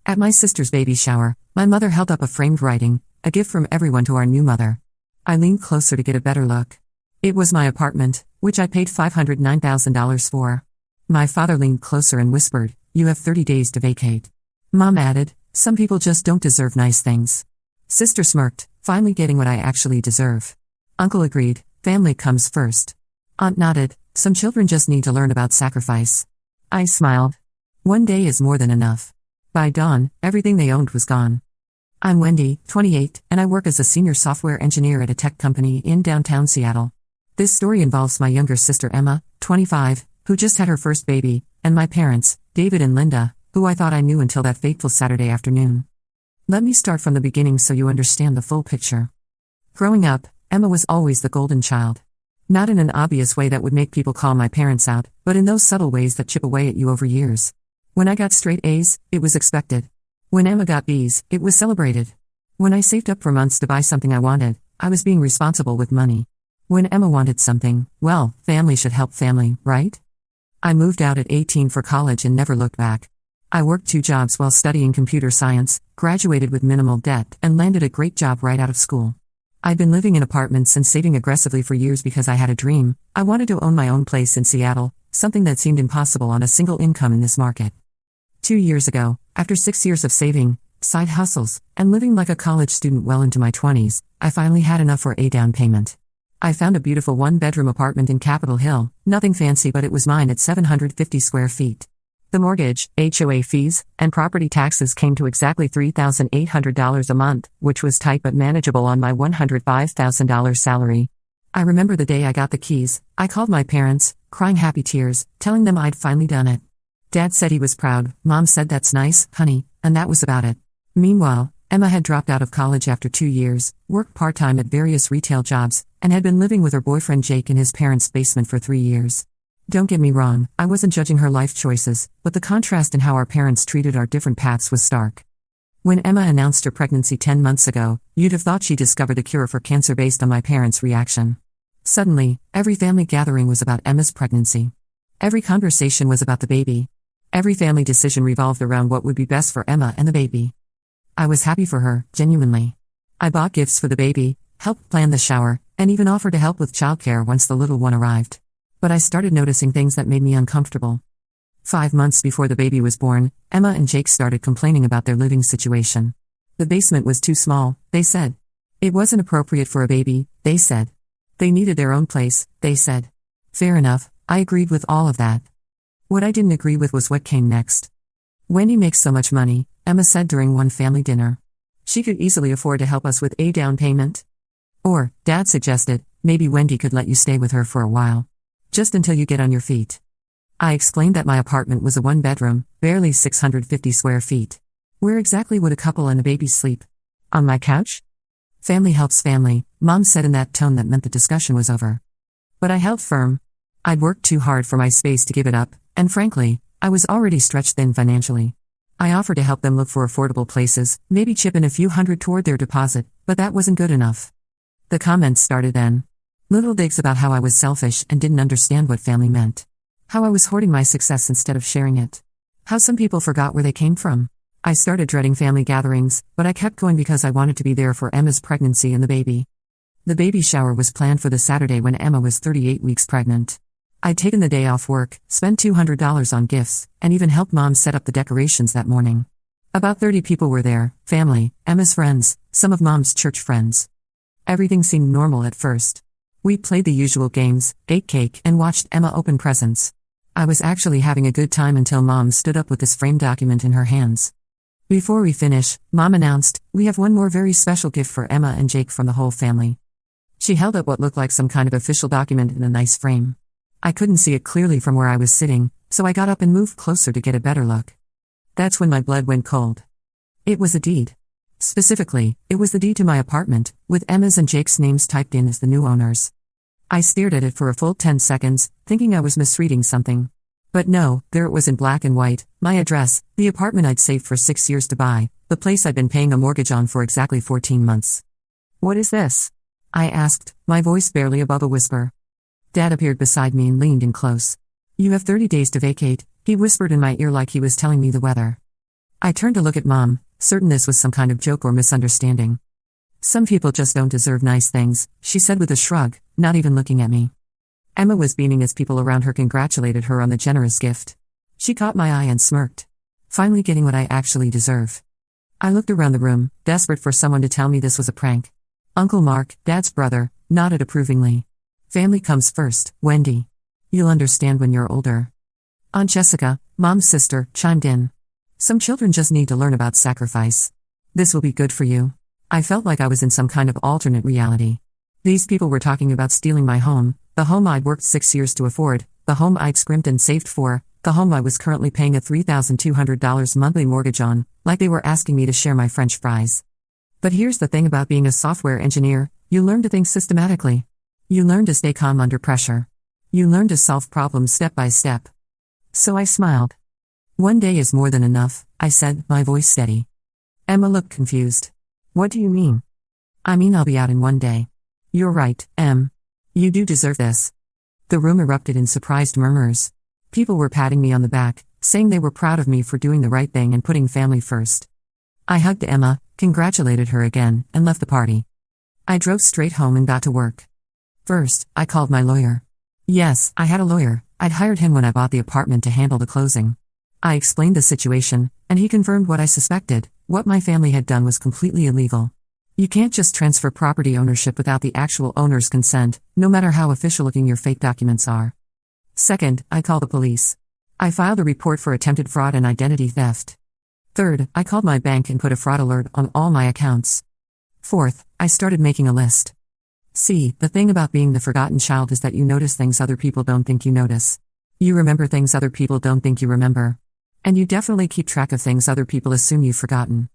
At my sister's baby shower, my mother held up a framed writing, a gift from everyone to our new mother. I leaned closer to get a better look. It was my apartment, which I paid $509,000 for. My father leaned closer and whispered, "You have 30 days to vacate." Mom added, "Some people just don't deserve nice things." Sister smirked, finally getting what I actually deserve. Uncle agreed, family comes first. Aunt nodded, some children just need to learn about sacrifice. I smiled. One day is more than enough. By dawn, everything they owned was gone. I'm Wendy, 28, and I work as a senior software engineer at a tech company in downtown Seattle. This story involves my younger sister Emma, 25, who just had her first baby, and my parents, David and Linda, who I thought I knew until that fateful Saturday afternoon. Let me start from the beginning so you understand the full picture. Growing up, Emma was always the golden child. Not in an obvious way that would make people call my parents out, but in those subtle ways that chip away at you over years. When I got straight A's, it was expected. When Emma got B's, it was celebrated. When I saved up for months to buy something I wanted, I was being responsible with money. When Emma wanted something, well, family should help family, right? I moved out at 18 for college and never looked back. I worked 2 jobs while studying computer science, graduated with minimal debt, and landed a great job right out of school. I'd been living in apartments and saving aggressively for years because I had a dream. I wanted to own my own place in Seattle, something that seemed impossible on a single income in this market. 2 years ago, after 6 years of saving, side hustles, and living like a college student well into my 20s, I finally had enough for a down payment. I found a beautiful 1-bedroom apartment in Capitol Hill, nothing fancy but it was mine at 750 square feet. The mortgage, HOA fees, and property taxes came to exactly $3,800 a month, which was tight but manageable on my $105,000 salary. I remember the day I got the keys. I called my parents, crying happy tears, telling them I'd finally done it. Dad said he was proud, Mom said that's nice, honey, and that was about it. Meanwhile, Emma had dropped out of college after 2 years, worked part-time at various retail jobs, and had been living with her boyfriend Jake in his parents' basement for 3 years. Don't get me wrong, I wasn't judging her life choices, but the contrast in how our parents treated our different paths was stark. When Emma announced her pregnancy 10 months ago, you'd have thought she discovered the cure for cancer based on my parents' reaction. Suddenly, every family gathering was about Emma's pregnancy. Every conversation was about the baby. Every family decision revolved around what would be best for Emma and the baby. I was happy for her, genuinely. I bought gifts for the baby, helped plan the shower, and even offered to help with childcare once the little one arrived. But I started noticing things that made me uncomfortable. 5 months before the baby was born, Emma and Jake started complaining about their living situation. The basement was too small, they said. It wasn't appropriate for a baby, they said. They needed their own place, they said. Fair enough, I agreed with all of that. What I didn't agree with was what came next. Wendy makes so much money, Emma said during one family dinner. She could easily afford to help us with a down payment. Or, Dad suggested, maybe Wendy could let you stay with her for a while. Just until you get on your feet. I explained that my apartment was a 1-bedroom, barely 650 square feet. Where exactly would a couple and a baby sleep? On my couch? Family helps family, Mom said in that tone that meant the discussion was over. But I held firm. I'd worked too hard for my space to give it up, and frankly, I was already stretched thin financially. I offered to help them look for affordable places, maybe chip in a few hundred toward their deposit, but that wasn't good enough. The comments started then. Little digs about how I was selfish and didn't understand what family meant. How I was hoarding my success instead of sharing it. How some people forgot where they came from. I started dreading family gatherings, but I kept going because I wanted to be there for Emma's pregnancy and the baby. The baby shower was planned for the Saturday when Emma was 38 weeks pregnant. I'd taken the day off work, spent $200 on gifts, and even helped Mom set up the decorations that morning. About 30 people were there, family, Emma's friends, some of Mom's church friends. Everything seemed normal at first. We played the usual games, ate cake, and watched Emma open presents. I was actually having a good time until Mom stood up with this framed document in her hands. Before we finish, Mom announced, we have one more very special gift for Emma and Jake from the whole family. She held up what looked like some kind of official document in a nice frame. I couldn't see it clearly from where I was sitting, so I got up and moved closer to get a better look. That's when my blood went cold. It was a deed. Specifically, it was the deed to my apartment, with Emma's and Jake's names typed in as the new owners. I stared at it for a full 10 seconds, thinking I was misreading something. But no, there it was in black and white, my address, the apartment I'd saved for 6 years to buy, the place I'd been paying a mortgage on for exactly 14 months. What is this? I asked, my voice barely above a whisper. Dad appeared beside me and leaned in close. You have 30 days to vacate, he whispered in my ear like he was telling me the weather. I turned to look at Mom, certain this was some kind of joke or misunderstanding. Some people just don't deserve nice things, she said with a shrug, not even looking at me. Emma was beaming as people around her congratulated her on the generous gift. She caught my eye and smirked. Finally getting what I actually deserve. I looked around the room, desperate for someone to tell me this was a prank. Uncle Mark, Dad's brother, nodded approvingly. Family comes first, Wendy. You'll understand when you're older. Aunt Jessica, Mom's sister, chimed in. Some children just need to learn about sacrifice. This will be good for you. I felt like I was in some kind of alternate reality. These people were talking about stealing my home, the home I'd worked 6 years to afford, the home I'd scrimped and saved for, the home I was currently paying a $3,200 monthly mortgage on, like they were asking me to share my French fries. But here's the thing about being a software engineer, you learn to think systematically. You learn to stay calm under pressure. You learn to solve problems step by step. So I smiled. One day is more than enough, I said, my voice steady. Emma looked confused. What do you mean? I mean I'll be out in one day. You're right, Em. You do deserve this. The room erupted in surprised murmurs. People were patting me on the back, saying they were proud of me for doing the right thing and putting family first. I hugged Emma, congratulated her again, and left the party. I drove straight home and got to work. First, I called my lawyer. Yes, I had a lawyer. I'd hired him when I bought the apartment to handle the closing. I explained the situation, and he confirmed what I suspected. What my family had done was completely illegal. You can't just transfer property ownership without the actual owner's consent, no matter how official-looking your fake documents are. Second, I called the police. I filed a report for attempted fraud and identity theft. Third, I called my bank and put a fraud alert on all my accounts. Fourth, I started making a list. See, the thing about being the forgotten child is that you notice things other people don't think you notice. You remember things other people don't think you remember. And you definitely keep track of things other people assume you've forgotten.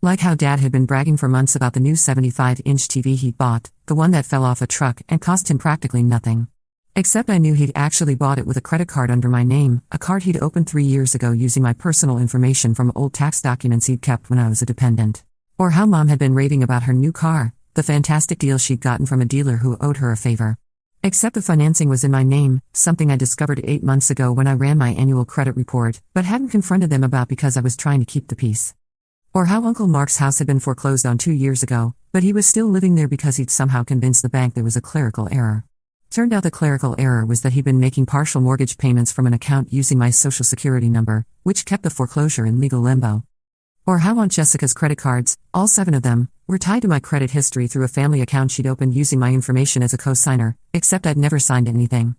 Like how Dad had been bragging for months about the new 75-inch TV he'd bought, the one that fell off a truck and cost him practically nothing. Except I knew he'd actually bought it with a credit card under my name, a card he'd opened 3 years ago using my personal information from old tax documents he'd kept when I was a dependent. Or how Mom had been raving about her new car, the fantastic deal she'd gotten from a dealer who owed her a favor. Except the financing was in my name, something I discovered 8 months ago when I ran my annual credit report, but hadn't confronted them about because I was trying to keep the peace. Or how Uncle Mark's house had been foreclosed on 2 years ago, but he was still living there because he'd somehow convinced the bank there was a clerical error. Turned out the clerical error was that he'd been making partial mortgage payments from an account using my social security number, which kept the foreclosure in legal limbo. Or how Aunt Jessica's credit cards, all 7 of them, were tied to my credit history through a family account she'd opened using my information as a co-signer, except I'd never signed anything.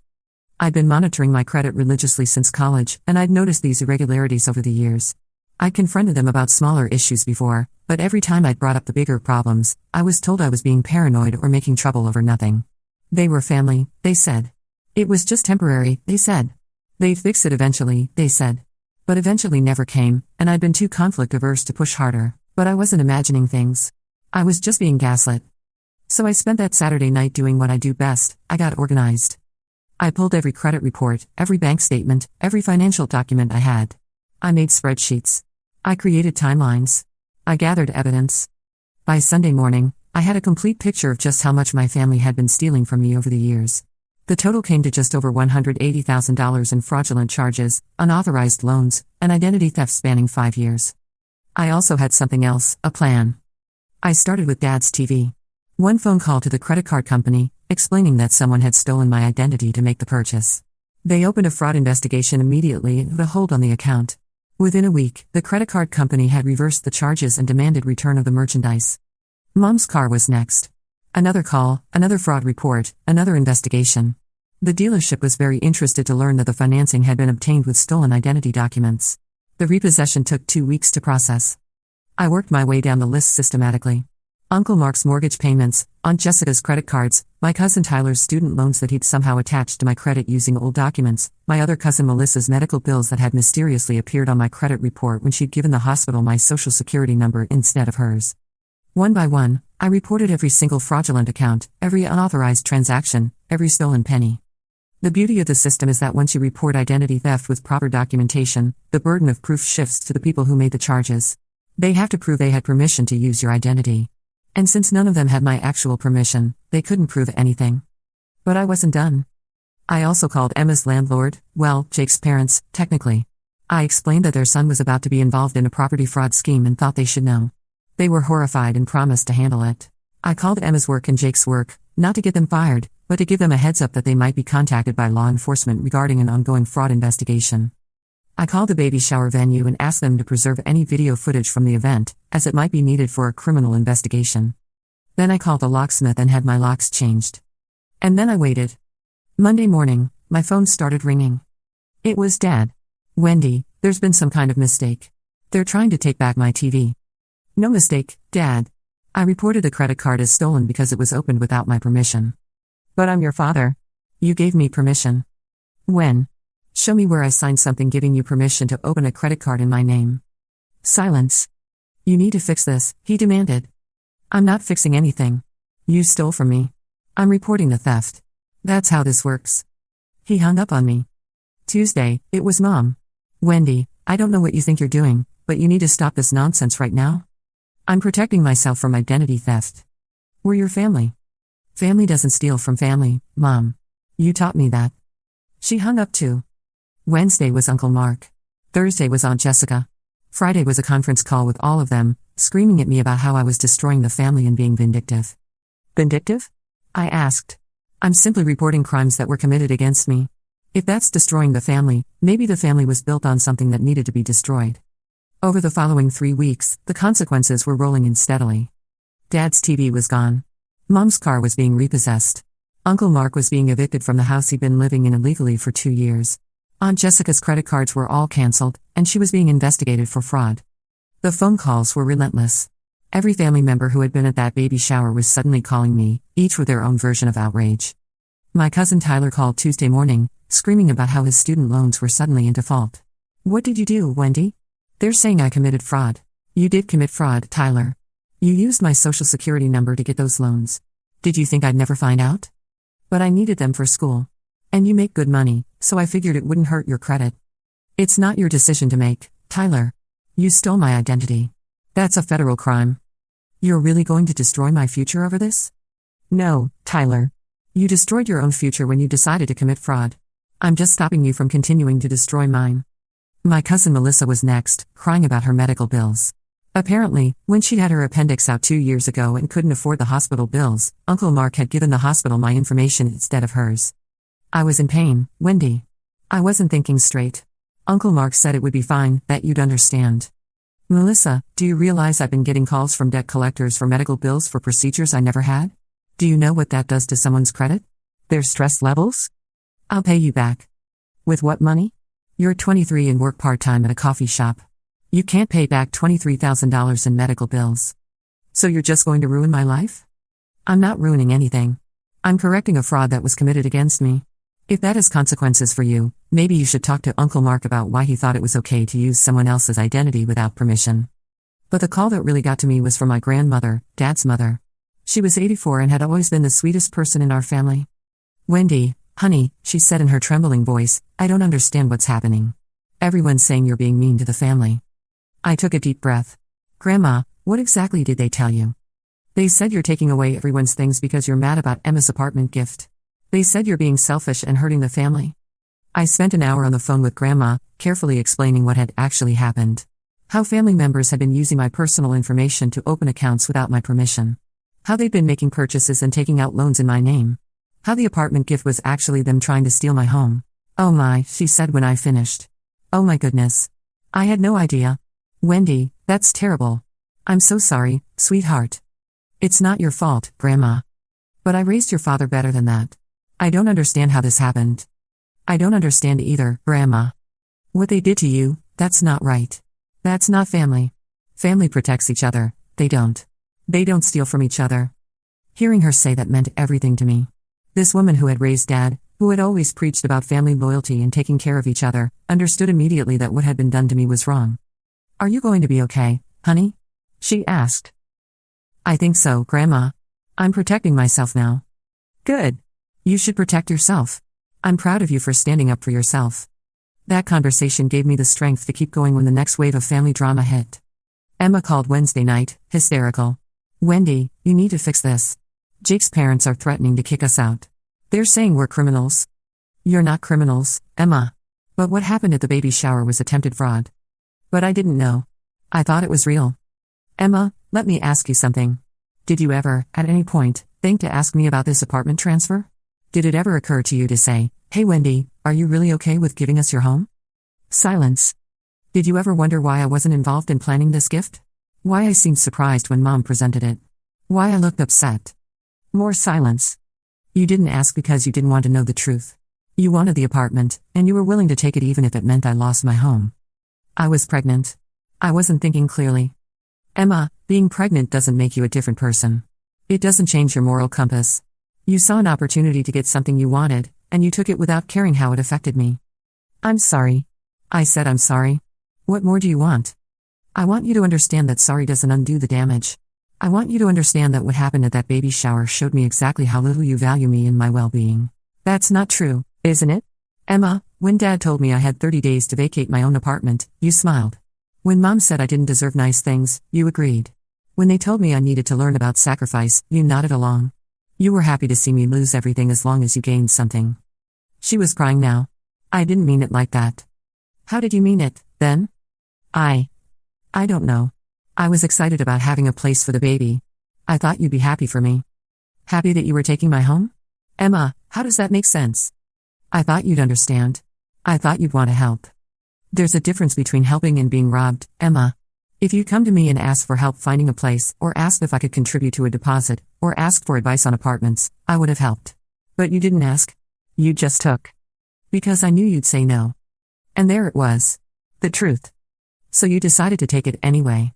I'd been monitoring my credit religiously since college, and I'd noticed these irregularities over the years. I'd confronted them about smaller issues before, but every time I'd brought up the bigger problems, I was told I was being paranoid or making trouble over nothing. They were family, they said. It was just temporary, they said. They'd fix it eventually, they said. But eventually never came, and I'd been too conflict-averse to push harder. But I wasn't imagining things. I was just being gaslit. So I spent that Saturday night doing what I do best. I got organized. I pulled every credit report, every bank statement, every financial document I had. I made spreadsheets. I created timelines. I gathered evidence. By Sunday morning, I had a complete picture of just how much my family had been stealing from me over the years. The total came to just over $180,000 in fraudulent charges, unauthorized loans, and identity theft spanning 5 years. I also had something else, a plan. I started with Dad's TV. One phone call to the credit card company, explaining that someone had stolen my identity to make the purchase. They opened a fraud investigation immediately and put a hold on the account. Within a week, the credit card company had reversed the charges and demanded return of the merchandise. Mom's car was next. Another call, another fraud report, another investigation. The dealership was very interested to learn that the financing had been obtained with stolen identity documents. The repossession took 2 weeks to process. I worked my way down the list systematically. Uncle Mark's mortgage payments, Aunt Jessica's credit cards, my cousin Tyler's student loans that he'd somehow attached to my credit using old documents, my other cousin Melissa's medical bills that had mysteriously appeared on my credit report when she'd given the hospital my social security number instead of hers. One by one, I reported every single fraudulent account, every unauthorized transaction, every stolen penny. The beauty of the system is that once you report identity theft with proper documentation, the burden of proof shifts to the people who made the charges. They have to prove they had permission to use your identity. And since none of them had my actual permission, they couldn't prove anything. But I wasn't done. I also called Emma's landlord, well, Jake's parents, technically. I explained that their son was about to be involved in a property fraud scheme and thought they should know. They were horrified and promised to handle it. I called Emma's work and Jake's work, not to get them fired, but to give them a heads up that they might be contacted by law enforcement regarding an ongoing fraud investigation. I called the baby shower venue and asked them to preserve any video footage from the event, as it might be needed for a criminal investigation. Then I called the locksmith and had my locks changed. And then I waited. Monday morning, my phone started ringing. It was Dad. Wendy, there's been some kind of mistake. They're trying to take back my TV. No mistake, Dad. I reported the credit card as stolen because it was opened without my permission. But I'm your father. You gave me permission. When? Show me where I signed something giving you permission to open a credit card in my name. Silence. You need to fix this, he demanded. I'm not fixing anything. You stole from me. I'm reporting the theft. That's how this works. He hung up on me. Tuesday, it was Mom. Wendy, I don't know what you think you're doing, but you need to stop this nonsense right now. I'm protecting myself from identity theft. We're your family. Family doesn't steal from family, Mom. You taught me that. She hung up too. Wednesday was Uncle Mark. Thursday was Aunt Jessica. Friday was a conference call with all of them, screaming at me about how I was destroying the family and being vindictive. Vindictive? I asked. I'm simply reporting crimes that were committed against me. If that's destroying the family, maybe the family was built on something that needed to be destroyed. Over the following 3 weeks, the consequences were rolling in steadily. Dad's TV was gone. Mom's car was being repossessed. Uncle Mark was being evicted from the house he'd been living in illegally for 2 years. Aunt Jessica's credit cards were all canceled, and she was being investigated for fraud. The phone calls were relentless. Every family member who had been at that baby shower was suddenly calling me, each with their own version of outrage. My cousin Tyler called Tuesday morning, screaming about how his student loans were suddenly in default. What did you do, Wendy? They're saying I committed fraud. You did commit fraud, Tyler. You used my social security number to get those loans. Did you think I'd never find out? But I needed them for school. And you make good money, so I figured it wouldn't hurt your credit. It's not your decision to make, Tyler. You stole my identity. That's a federal crime. You're really going to destroy my future over this? No, Tyler. You destroyed your own future when you decided to commit fraud. I'm just stopping you from continuing to destroy mine. My cousin Melissa was next, crying about her medical bills. Apparently, when she'd had her appendix out 2 years ago and couldn't afford the hospital bills, Uncle Mark had given the hospital my information instead of hers. I was in pain, Wendy. I wasn't thinking straight. Uncle Mark said it would be fine, that you'd understand. Melissa, do you realize I've been getting calls from debt collectors for medical bills for procedures I never had? Do you know what that does to someone's credit? Their stress levels? I'll pay you back. With what money? You're 23 and work part-time at a coffee shop. You can't pay back $23,000 in medical bills. So you're just going to ruin my life? I'm not ruining anything. I'm correcting a fraud that was committed against me. If that has consequences for you, maybe you should talk to Uncle Mark about why he thought it was okay to use someone else's identity without permission. But the call that really got to me was from my grandmother, Dad's mother. She was 84 and had always been the sweetest person in our family. Wendy, honey, she said in her trembling voice, I don't understand what's happening. Everyone's saying you're being mean to the family. I took a deep breath. Grandma, what exactly did they tell you? They said you're taking away everyone's things because you're mad about Emma's apartment gift. They said you're being selfish and hurting the family. I spent an hour on the phone with Grandma, carefully explaining what had actually happened. How family members had been using my personal information to open accounts without my permission. How they'd been making purchases and taking out loans in my name. How the apartment gift was actually them trying to steal my home. Oh my, she said when I finished. Oh my goodness. I had no idea. Wendy, that's terrible. I'm so sorry, sweetheart. It's not your fault, Grandma. But I raised your father better than that. I don't understand how this happened. I don't understand either, Grandma. What they did to you, that's not right. That's not family. Family protects each other, they don't. They don't steal from each other. Hearing her say that meant everything to me. This woman who had raised Dad, who had always preached about family loyalty and taking care of each other, understood immediately that what had been done to me was wrong. Are you going to be okay, honey? She asked. I think so, Grandma. I'm protecting myself now. Good. You should protect yourself. I'm proud of you for standing up for yourself. That conversation gave me the strength to keep going when the next wave of family drama hit. Emma called Wednesday night, hysterical. Wendy, you need to fix this. Jake's parents are threatening to kick us out. They're saying we're criminals. You're not criminals, Emma. But what happened at the baby shower was attempted fraud. But I didn't know. I thought it was real. Emma, let me ask you something. Did you ever, at any point, think to ask me about this apartment transfer? Did it ever occur to you to say, "Hey Wendy, are you really okay with giving us your home?" Silence. Did you ever wonder why I wasn't involved in planning this gift? Why I seemed surprised when Mom presented it? Why I looked upset? More silence. You didn't ask because you didn't want to know the truth. You wanted the apartment, and you were willing to take it even if it meant I lost my home. I was pregnant. I wasn't thinking clearly. Emma, being pregnant doesn't make you a different person. It doesn't change your moral compass. You saw an opportunity to get something you wanted, and you took it without caring how it affected me. I'm sorry. I said I'm sorry. What more do you want? I want you to understand that sorry doesn't undo the damage. I want you to understand that what happened at that baby shower showed me exactly how little you value me and my well-being. That's not true, isn't it? Emma, when Dad told me I had 30 days to vacate my own apartment, you smiled. When Mom said I didn't deserve nice things, you agreed. When they told me I needed to learn about sacrifice, you nodded along. You were happy to see me lose everything as long as you gained something. She was crying now. I didn't mean it like that. How did you mean it, then? I don't know. I was excited about having a place for the baby. I thought you'd be happy for me. Happy that you were taking my home? Emma, how does that make sense? I thought you'd understand. I thought you'd want to help. There's a difference between helping and being robbed, Emma. If you'd come to me and asked for help finding a place, or asked if I could contribute to a deposit, or asked for advice on apartments, I would have helped. But you didn't ask. You just took. Because I knew you'd say no. And there it was. The truth. So you decided to take it anyway.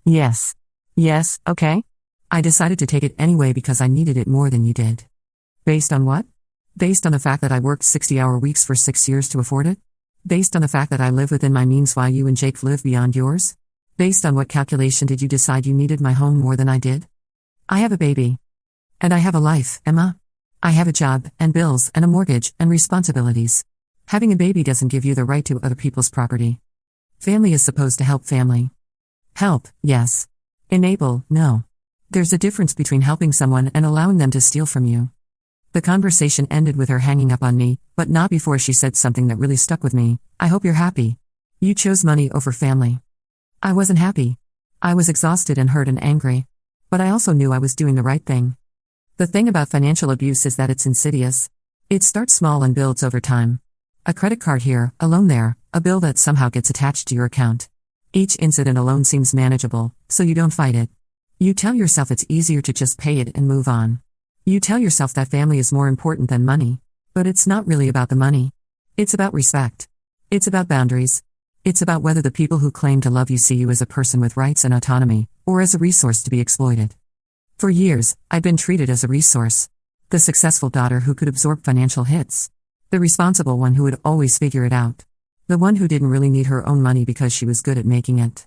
Yes. Yes, okay. I decided to take it anyway because I needed it more than you did. Based on what? Based on the fact that I worked 60-hour weeks for 6 years to afford it? Based on the fact that I live within my means while you and Jake live beyond yours? Based on what calculation did you decide you needed my home more than I did? I have a baby. And I have a life, Emma. I have a job, and bills, and a mortgage, and responsibilities. Having a baby doesn't give you the right to other people's property. Family is supposed to help family. Help, yes. Enable, no. There's a difference between helping someone and allowing them to steal from you. The conversation ended with her hanging up on me, but not before she said something that really stuck with me. I hope you're happy. You chose money over family. I wasn't happy. I was exhausted and hurt and angry. But I also knew I was doing the right thing. The thing about financial abuse is that it's insidious. It starts small and builds over time. A credit card here, a loan there, a bill that somehow gets attached to your account. Each incident alone seems manageable, so you don't fight it. You tell yourself it's easier to just pay it and move on. You tell yourself that family is more important than money. But it's not really about the money. It's about respect. It's about boundaries. It's about whether the people who claim to love you see you as a person with rights and autonomy, or as a resource to be exploited. For years, I'd been treated as a resource. The successful daughter who could absorb financial hits. The responsible one who would always figure it out. The one who didn't really need her own money because she was good at making it.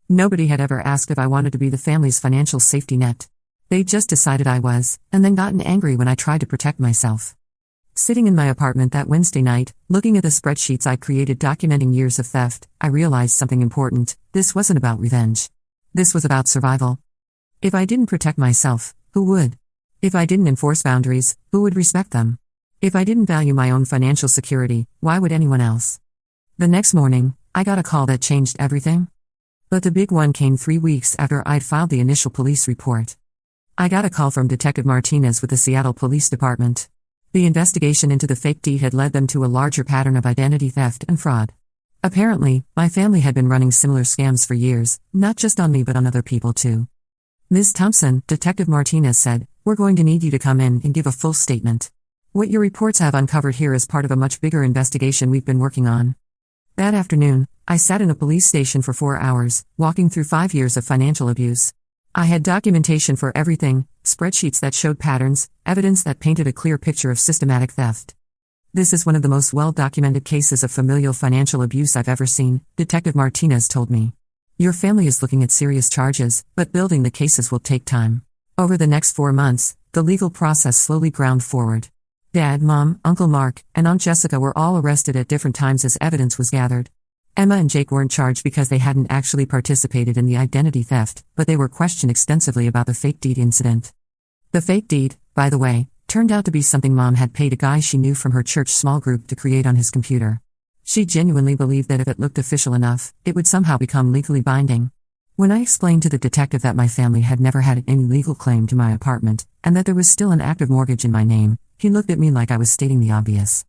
Nobody had ever asked if I wanted to be the family's financial safety net. They just decided I was, and then gotten angry when I tried to protect myself. Sitting in my apartment that Wednesday night, looking at the spreadsheets I created documenting years of theft, I realized something important. This wasn't about revenge. This was about survival. If I didn't protect myself, who would? If I didn't enforce boundaries, who would respect them? If I didn't value my own financial security, why would anyone else? The next morning, I got a call that changed everything. But the big one came 3 weeks after I'd filed the initial police report. I got a call from Detective Martinez with the Seattle Police Department. The investigation into the fake deed had led them to a larger pattern of identity theft and fraud. Apparently, my family had been running similar scams for years, not just on me but on other people too. Ms. Thompson, Detective Martinez said, "We're going to need you to come in and give a full statement. What your reports have uncovered here is part of a much bigger investigation we've been working on." That afternoon, I sat in a police station for 4 hours, walking through 5 years of financial abuse. I had documentation for everything, spreadsheets that showed patterns, evidence that painted a clear picture of systematic theft. This is one of the most well-documented cases of familial financial abuse I've ever seen, Detective Martinez told me. Your family is looking at serious charges, but building the cases will take time. Over the next 4 months, the legal process slowly ground forward. Dad, Mom, Uncle Mark, and Aunt Jessica were all arrested at different times as evidence was gathered. Emma and Jake weren't charged because they hadn't actually participated in the identity theft, but they were questioned extensively about the fake deed incident. The fake deed, by the way, turned out to be something Mom had paid a guy she knew from her church small group to create on his computer. She genuinely believed that if it looked official enough, it would somehow become legally binding. When I explained to the detective that my family had never had any legal claim to my apartment, and that there was still an active mortgage in my name, he looked at me like I was stating the obvious.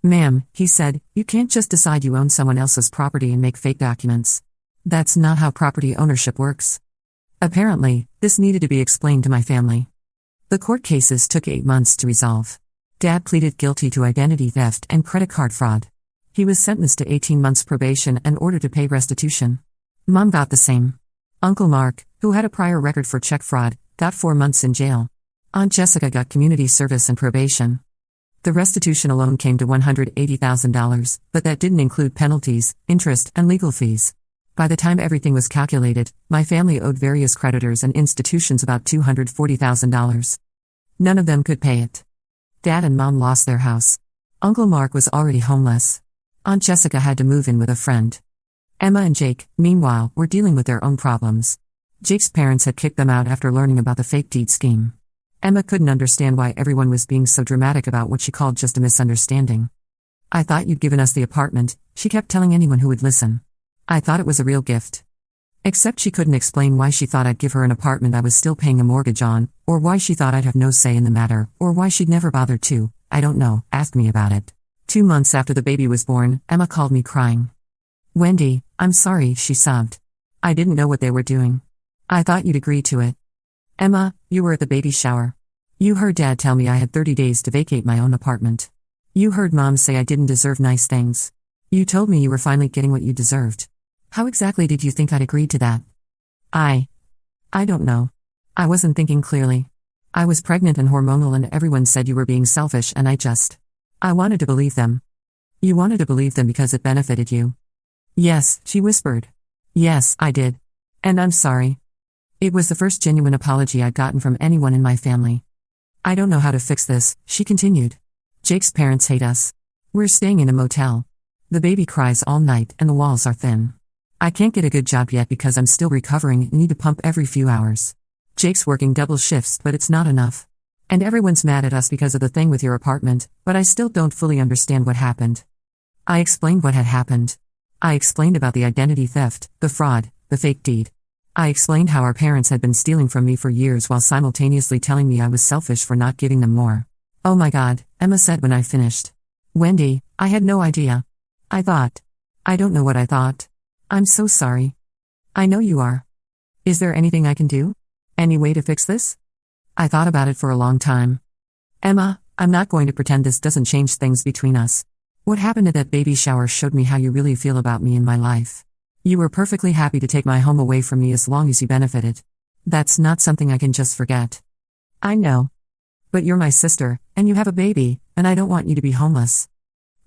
"Ma'am," he said, "you can't just decide you own someone else's property and make fake documents. That's not how property ownership works." Apparently, this needed to be explained to my family. The court cases took 8 months to resolve. Dad pleaded guilty to identity theft and credit card fraud. He was sentenced to 18 months probation and ordered to pay restitution. Mom got the same. Uncle Mark, who had a prior record for check fraud, got 4 months in jail. Aunt Jessica got community service and probation. The restitution alone came to $180,000, but that didn't include penalties, interest, and legal fees. By the time everything was calculated, my family owed various creditors and institutions about $240,000. None of them could pay it. Dad and Mom lost their house. Uncle Mark was already homeless. Aunt Jessica had to move in with a friend. Emma and Jake, meanwhile, were dealing with their own problems. Jake's parents had kicked them out after learning about the fake deed scheme. Emma couldn't understand why everyone was being so dramatic about what she called just a misunderstanding. "I thought you'd given us the apartment," she kept telling anyone who would listen. "I thought it was a real gift." Except she couldn't explain why she thought I'd give her an apartment I was still paying a mortgage on, or why she thought I'd have no say in the matter, or why she'd never bothered to, I don't know, ask me about it. 2 months after the baby was born, Emma called me crying. "Wendy, I'm sorry," she sobbed. "I didn't know what they were doing. I thought you'd agree to it." "Emma, you were at the baby shower. You heard Dad tell me I had 30 days to vacate my own apartment. You heard Mom say I didn't deserve nice things. You told me you were finally getting what you deserved. How exactly did you think I'd agreed to that?" I don't know. I wasn't thinking clearly. I was pregnant and hormonal and everyone said you were being selfish and I wanted to believe them." "You wanted to believe them because it benefited you?" "Yes," she whispered. "Yes, I did. And I'm sorry. It was the first genuine apology I'd gotten from anyone in my family." "I don't know how to fix this," she continued. "Jake's parents hate us. We're staying in a motel. The baby cries all night and the walls are thin. I can't get a good job yet because I'm still recovering and need to pump every few hours. Jake's working double shifts, but it's not enough. And everyone's mad at us because of the thing with your apartment, but I still don't fully understand what happened." I explained what had happened. I explained about the identity theft, the fraud, the fake deed. I explained how our parents had been stealing from me for years while simultaneously telling me I was selfish for not giving them more. "Oh my God," Emma said when I finished. "Wendy, I had no idea. I don't know what I thought. I'm so sorry." "I know you are. Is there anything I can do? Any way to fix this?" I thought about it for a long time. "Emma, I'm not going to pretend this doesn't change things between us. What happened at that baby shower showed me how you really feel about me and my life. You were perfectly happy to take my home away from me as long as you benefited. That's not something I can just forget." "I know. But you're my sister, and you have a baby, and I don't want you to be homeless."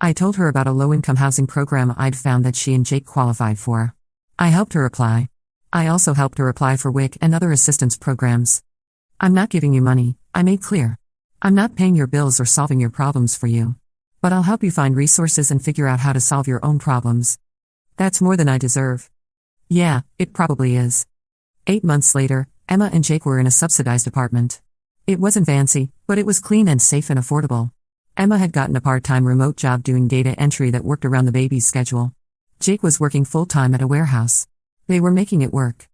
I told her about a low-income housing program I'd found that she and Jake qualified for. I helped her apply. I also helped her apply for WIC and other assistance programs. "I'm not giving you money," I made clear. "I'm not paying your bills or solving your problems for you. But I'll help you find resources and figure out how to solve your own problems." "That's more than I deserve." "Yeah, it probably is." 8 months later, Emma and Jake were in a subsidized apartment. It wasn't fancy, but it was clean and safe and affordable. Emma had gotten a part-time remote job doing data entry that worked around the baby's schedule. Jake was working full-time at a warehouse. They were making it work.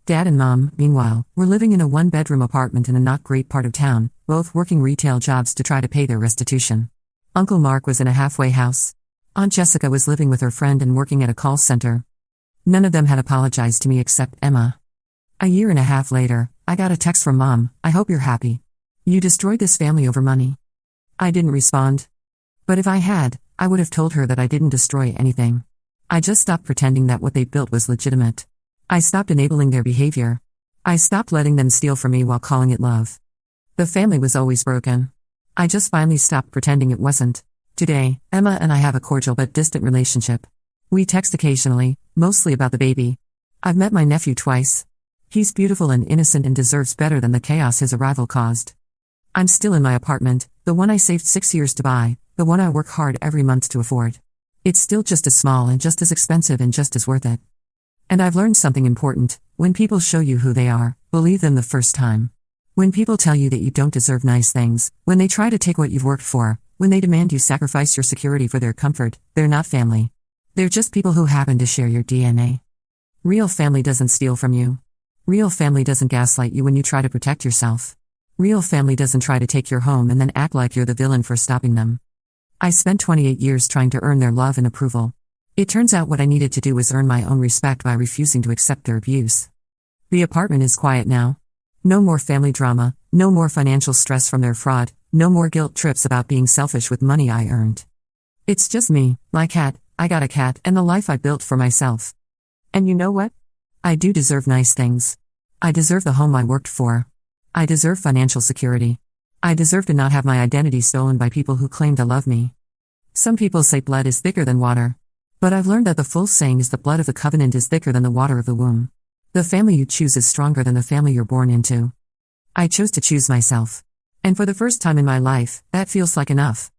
Dad and Mom, meanwhile, were living in a one-bedroom apartment in a not-great part of town, both working retail jobs to try to pay their restitution. Uncle Mark was in a halfway house. Aunt Jessica was living with her friend and working at a call center. None of them had apologized to me except Emma. A year and a half later, I got a text from Mom, "I hope you're happy. You destroyed this family over money." I didn't respond. But if I had, I would have told her that I didn't destroy anything. I just stopped pretending that what they built was legitimate. I stopped enabling their behavior. I stopped letting them steal from me while calling it love. The family was always broken. I just finally stopped pretending it wasn't. Today, Emma and I have a cordial but distant relationship. We text occasionally, mostly about the baby. I've met my nephew twice. He's beautiful and innocent and deserves better than the chaos his arrival caused. I'm still in my apartment, the one I saved 6 years to buy, the one I work hard every month to afford. It's still just as small and just as expensive and just as worth it. And I've learned something important: when people show you who they are, believe them the first time. When people tell you that you don't deserve nice things, when they try to take what you've worked for, When they demand you sacrifice your security for their comfort, they're not family. They're just people who happen to share your DNA. Real family doesn't steal from you. Real family doesn't gaslight you when you try to protect yourself. Real family doesn't try to take your home and then act like you're the villain for stopping them. I spent 28 years trying to earn their love and approval. It turns out what I needed to do was earn my own respect by refusing to accept their abuse. The apartment is quiet now. No more family drama, no more financial stress from their fraud, no more guilt trips about being selfish with money I earned. It's just me, my cat, I got a cat, and the life I built for myself. And you know what? I do deserve nice things. I deserve the home I worked for. I deserve financial security. I deserve to not have my identity stolen by people who claim to love me. Some people say blood is thicker than water. But I've learned that the full saying is the blood of the covenant is thicker than the water of the womb. The family you choose is stronger than the family you're born into. I chose to choose myself. And for the first time in my life, that feels like enough.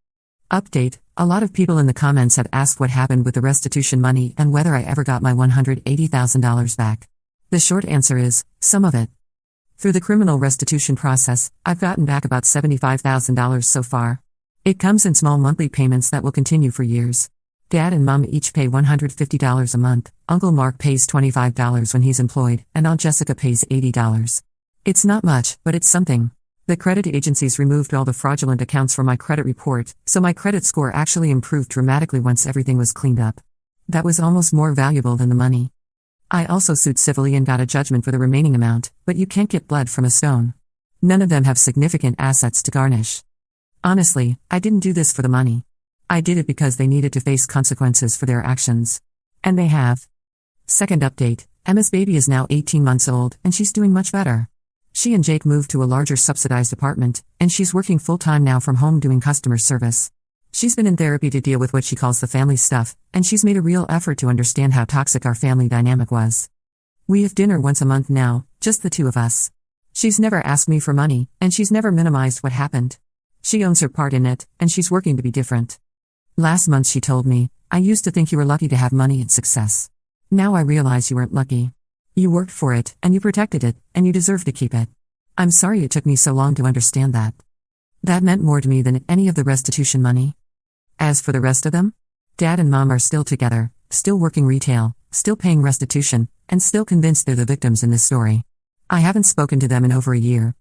Update: a lot of people in the comments have asked what happened with the restitution money and whether I ever got my $180,000 back. The short answer is, some of it. Through the criminal restitution process, I've gotten back about $75,000 so far. It comes in small monthly payments that will continue for years. Dad and Mom each pay $150 a month, Uncle Mark pays $25 when he's employed, and Aunt Jessica pays $80. It's not much, but it's something. The credit agencies removed all the fraudulent accounts from my credit report, so my credit score actually improved dramatically once everything was cleaned up. That was almost more valuable than the money. I also sued civilly and got a judgment for the remaining amount, but you can't get blood from a stone. None of them have significant assets to garnish. Honestly, I didn't do this for the money. I did it because they needed to face consequences for their actions. And they have. Second update: Emma's baby is now 18 months old, and she's doing much better. She and Jake moved to a larger subsidized apartment, and she's working full-time now from home doing customer service. She's been in therapy to deal with what she calls the family stuff, and she's made a real effort to understand how toxic our family dynamic was. We have dinner once a month now, just the two of us. She's never asked me for money, and she's never minimized what happened. She owns her part in it, and she's working to be different. Last month she told me, "I used to think you were lucky to have money and success. Now I realize you weren't lucky. You worked for it, and you protected it, and you deserve to keep it. I'm sorry it took me so long to understand that." That meant more to me than any of the restitution money. As for the rest of them, Dad and Mom are still together, still working retail, still paying restitution, and still convinced they're the victims in this story. I haven't spoken to them in over a year.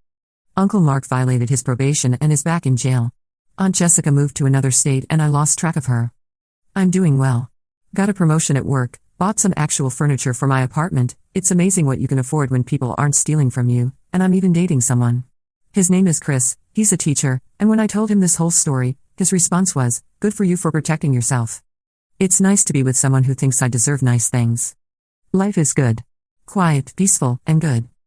Uncle Mark violated his probation and is back in jail. Aunt Jessica moved to another state and I lost track of her. I'm doing well. Got a promotion at work, bought some actual furniture for my apartment. It's amazing what you can afford when people aren't stealing from you, and I'm even dating someone. His name is Chris, he's a teacher, and when I told him this whole story, his response was, "Good for you for protecting yourself." It's nice to be with someone who thinks I deserve nice things. Life is good. Quiet, peaceful, and good.